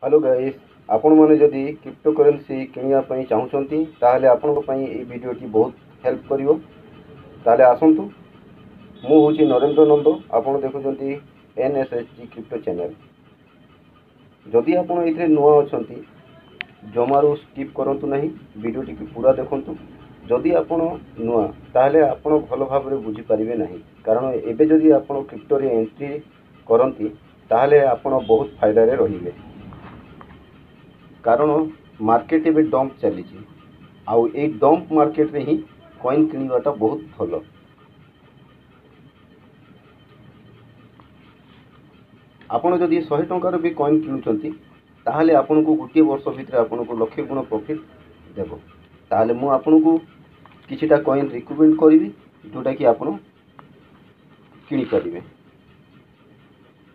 Hello guys, आपण माने जदि क्रिप्टोकरेंसी किनिया पई चाहुचंती ताहले आपनको पई ए वीडियोटी बहुत हेल्प करिवो। ताहले आसंतु, मु होची नरेंद्र नंद, आपण देखुचंती एनएसएसजी क्रिप्टो चैनल। जदि आपण एथिरे नुआ अछंती जमारू स्किप करंतु नहीं, वीडियोटी की पूरा देखंतु। जदि आपण नुआ ताहले आपण भलो भाबरे बुझी परिबे नहीं, कारण एबे जदि आपण क्रिप्टो रे एंट्री करंती ताहले आपण बहुत फायदा रे रहिबे। कारण मार्केट ए डंप चली आउ ए डंप मार्केट रे ही कॉइन किणवाटा बहुत भल। आपण जदि 100 टंकार भी कॉइन किणुचंती ताहले आपण को गोटे वर्ष भितर आपण को लक्ष गुण प्रॉफिट देबो। ताहले मु आपण को किछिटा कॉइन रिकमेंड करिवि जोटा कि आपण किणी परिबे।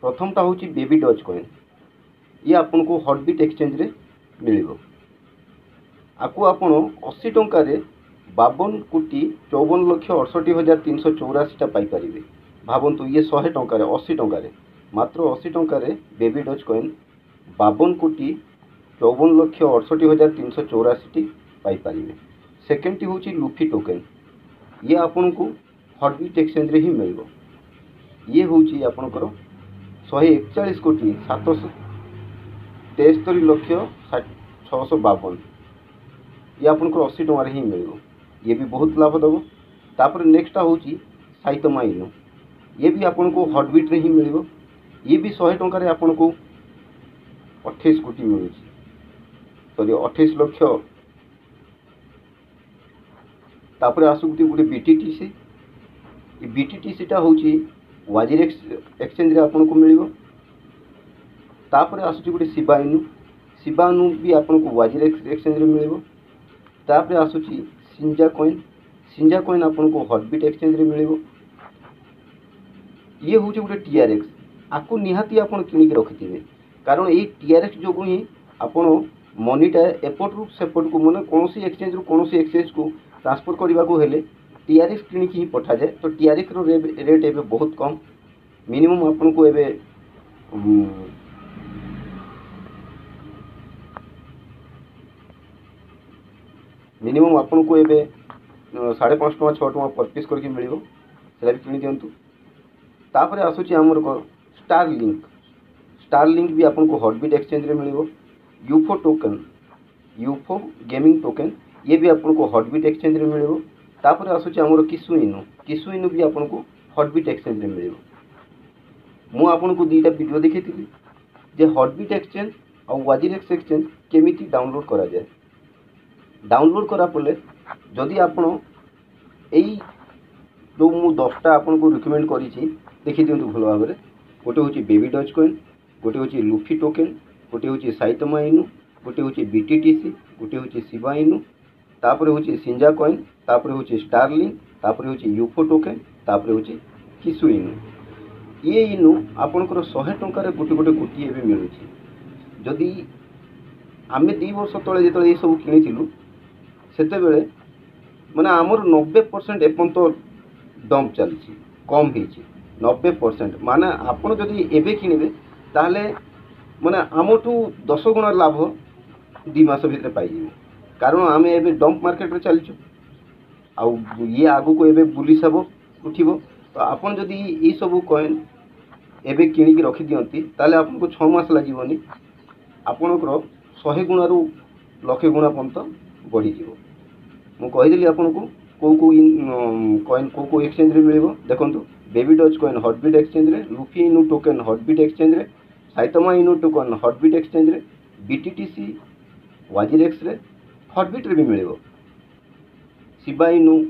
प्रथमटा होची बेबी डॉज कॉइन। ये आपण को हॉटबिट एक्सचेंज रे मिलिबो। आकु आपण 80 टंकार 52,54,68,384 टा पाई परिबे। भाबंतु ये 100 टंकार 80 टंकार मात्र 80 टंकार baby Doge coin 52,54,68,384 T pi परिबे। सेकेंड टी होची लूफी टोकन। ये आपण को हॉटबिट एक्सचेंज रे ही मिलिबो। ये होची आपनकर 141,763,652। ये आपनकर 80 टंकार ही मिलिबो। ये भी बहुत लाभ दबो। तापर नेक्स्ट होची साइतमा इनो। ये भी आपन को हॉटबिट रे ही मिलिबो। ये भी 100 टंकार आपन को 28 कोटी मिलुची, सॉरी 28 लक्ष। तापर आसुती गुटे बीटीटीसी। ये बीटीटीसी टा होची वाजिरेक्स एक्सचेंज रे आपन को मिलिबो। तापर आसुची गुटे शिबा इनु। शिबा इनु भी आपन को वाजिरेक्स एक्सचेंज रे मिलिबो। तापर आसुची सिंजा कॉइन। सिंजा कॉइन आपन को हॉटबिट एक्सचेंज रे मिलिबो। ये होची गुटे टीआरएक्स। आकु निहाती आपन किनि के रखिथिबे, कारण ए टीआरएक्स जोगु ही आपन मनीटा एपट रु सेपट को माने कोनोसी एक्सचेंज रु कोनोसी एक्सचेंज को ट्रांसफर करबा को हेले टीआरएक्स किनि की ही पठा जाए। तो टीआरएक्स रो रेट एबे बहुत कम। मिनिमम आपन को एबे मिनिमम आपन को एबे 5.5 टका 6 टका पर पीस करके मिलिबो। सेला भी किनि दियंतु। तापर आसुची हमर को स्टारलिंक। स्टारलिंक भी आपन को हॉटबिट एक्सचेंज रे मिलिबो। यूफो टोकन, यूफो गेमिंग टोकन, ये भी आपन को हॉटबिट एक्सचेंज रे मिलिबो। तापर आसुची हमर किसु इनु। किसु इनु भी आपन को हॉटबिट एक्सचेंज रे मिलिबो। मु आपन को दीटा वीडियो देखैतिली जे हॉटबिट एक्सचेंज और वाजिरेक्स एक्सचेंज केमिति डाउनलोड करा जाए। डाउनलोड करा पले जदि आपन एई जो मु 10टा आपन को रिकमेंड करिछि देखि दियंतु भलो भाबरे। गोटे होची बेबी डॉज कॉइन, गोटे होची लूफी टोकन, गोटे होची साइतमा इनु, गोटे होची बीटीटीसी, गोटे होची शिबा इनु, तापर होची सिंजा कॉइन, तापर होची स्टारलिंक, तापर होची यूफो टोकन, तापर होची किसु इनु। ये इनु आपनकर 100 टंकार गोटे गोटे कोटी एबे मिलुची। जदि आमे 2 वर्ष तळे जेतळे ए सब किनिथिलु सेते बेले माने हमर 90% एपन तो डंप चलछि, कम हेछि 90%। माने आपण जदि एबे किनिबे ताहले माने हमठू 10 गुण लाभ 2 मास भितर पाई जिवे। कारण आमे एबे डंप मार्केट रे चलछु आ ये आगु को एबे बुली सब उठिबो। तो आपण जदि ई सब कॉइन एबे किनि के रखि दियंती ताहले आपन को 6 मास लागिबोनी। आपनकर 100 गुण रु लक्ष गुण पंत बढ़ी जिवो। मु कहि देली आपन को कॉइन को एक्सचेंज रे मिलिबो। देखंतु Baby Doge Coin Hotbit exchange रे, Luffy Inu token Hotbit exchange रे, Saitama Inu token Hotbit exchange रे, बीटीटीसी वाजिरेक्स रे हॉटबिट रे भी मिलिबो। शिबा इनु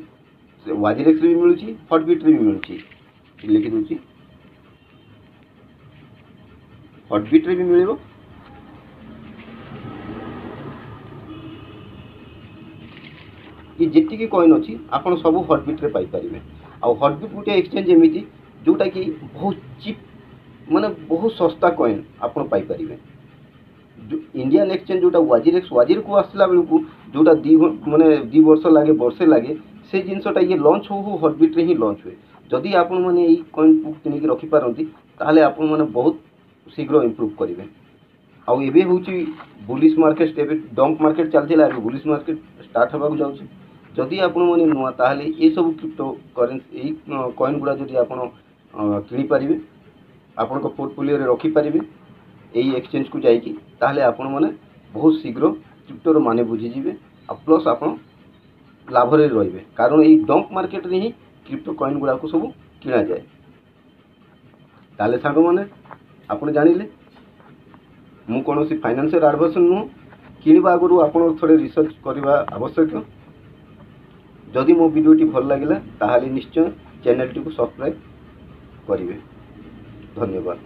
वाजिरेक्स रे भी मिलुची, हॉटबिट रे भी मिलुची। लिखि दोची हॉटबिट रे भी मिलिबो। ये जेति की कॉइन अछि आपण सब हॉटबिट रे पाई परिबे। आ हॉटबिट गुटे एक्सचेंज एमिति जोटा कि बहुत चीप माने बहुत सस्ता कॉइन आपण पाई परिबे। जो इंडियन एक्सचेंज जोटा वाजिरेक्स वाजिर को आसला बेलू को जोटा माने 2 वर्ष लागे वर्षे लागे से जिनसटा ये लॉन्च हो हॉटबिट रे ही लॉन्च हुए। जदि आपण माने ई कॉइन किनि के रखि पारंती ताहले आपण माने बहुत शीघ्र इंप्रूव करिवे। आउ एबे होची बुलिश मार्केट एबे डंप मार्केट चलथिला एबे बुलिश मार्केट स्टार्ट होबाक जाउची जदि आपण माने नुआ ताहले ए सब क्रिप्टो करेंसी ए कॉइन गुडा जदि आपण किनि पारिबे आपण को पोर्टफोलियो रे रखि पारिबे एई एक्सचेंज को जाइकी ताहले आपण माने बहुत शीघ्र क्रिप्टोर माने बुझी जिवे आ प्लस आपण लाभ रे रहिबे कारण एई डंप मार्केट रे ही क्रिप्टो कॉइन गुडा को सब किना जाए ताले सांग माने आपण जानिले मु कोनोसी फाइनेंशियल एडवाइस नु किनिबा आगरु आपण थोड़े रिसर्च करबा आवश्यक जदि मो वीडियोटी भल लागिला ताहले निश्चय चैनल टी को सब्सक्राइब करिवे धन्यवाद।